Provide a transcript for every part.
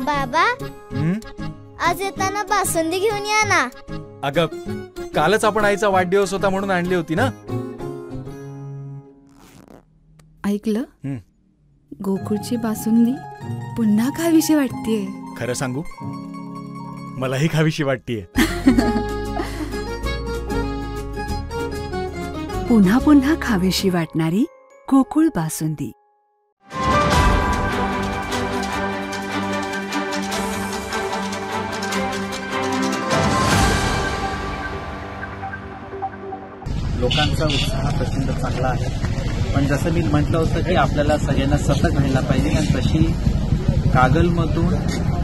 बाबा, आज येताना बासुंदी घेऊन या ना. अगं, कालच आपण आईचा वाढदिवस होता म्हणून आणली होती ना. ऐकलं, गोकुळची बासुंदी पुन्हा खावीशी वाटतेय. खरं सांगू, मलाही खावीशी वाटतेय. पुन्हा पुन्हा खावीशी वाटणारी गोकुळ बासुंदी. लोकांचा उत्साह प्रचंड चांगला आहे, पण जसं मी म्हटलं होतं की आपल्याला सगळ्यांना सतर्क राहायला पाहिजे. आणि तशी कागलमधून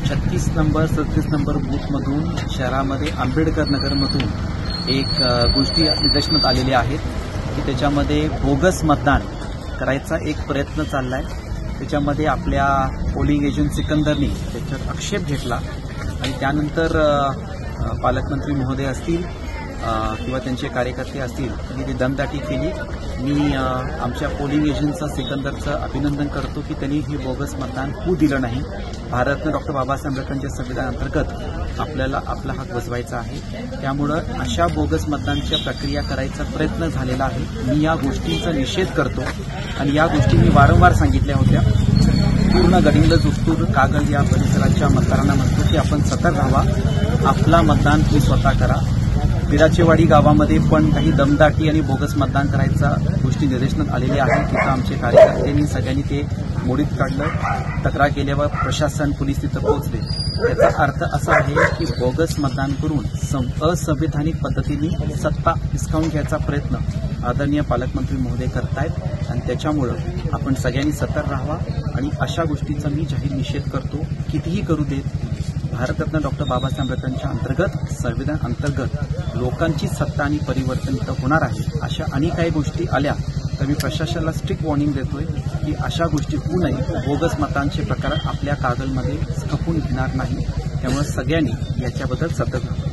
36 नंबर 37 नंबर बूथमधून शहरामध्ये आंबेडकर नगरमधून एक गोष्टी निदर्शनात आलेल्या आहेत की त्याच्यामध्ये बोगस मतदान करायचा एक प्रयत्न चालला आहे. त्याच्यामध्ये आपल्या पोलिंग एजंट सिकंदरनी त्याच्यात आक्षेप घेतला आणि त्यानंतर पालकमंत्री महोदय असतील किंवा त्यांचे कार्यकर्ते असतील त्यांनी ती दमदाटी केली. मी आमच्या पोलिंग एजंटचं सिकंदरचं अभिनंदन करतो की त्यांनी हे बोगस मतदान होऊ दिलं नाही. भारतरत्न डॉक्टर बाबासाहेब आंबेडकरांच्या संविधानाअंतर्गत आपल्याला आपला हक बजवायचा आहे. त्यामुळं अशा बोगस मतदानच्या प्रक्रिया करायचा प्रयत्न झालेला आहे. मी या गोष्टींचा निषेध करतो आणि या गोष्टी मी वारंवार सांगितल्या होत्या. पूर्ण गडिंग्लज, उत्तूर, कागल या परिसराच्या मतदारांना म्हणतो की आपण सतर्क राहावा. आपला मतदान तुम्ही स्वतः करा. बिराचेवाडी गावामध्ये पण काही दमदाटी आणि बोगस मतदान करायचा गोष्टी निदर्शनात आलेल्या आहेत. तिथं आमचे कार्यकर्त्यांनी सगळ्यांनी ते मोडीत काढलं. तक्रार केल्यावर प्रशासन, पोलीस तिथं पोहोचले. याचा अर्थ असा आहे की बोगस मतदान करून असंवैधानिक पद्धतीने सत्ता हिसकावून घ्यायचा प्रयत्न आदरणीय पालकमंत्री महोदय करतायत आणि त्याच्यामुळं आपण सगळ्यांनी सतर्क राहावा. आणि अशा गोष्टीचा मी जाहीर निषेध करतो. कितीही करू देत, भारतरत्न डॉक्टर बाबासाहेब आंबेडकरांच्या अंतर्गत, संविधान अंतर्गत लोकांची सत्ता आणि परिवर्तन इथं होणार आहे. अशा अनेक काही गोष्टी आल्या तर मी प्रशासनाला स्ट्रिक्ट वॉर्निंग देतोय की अशा गोष्टी होऊ नये. बोगस मतांचे प्रकार आपल्या कागलमध्ये खपून घेणार नाही. त्यामुळे सगळ्यांनी याच्याबद्दल सतर्क राहावं.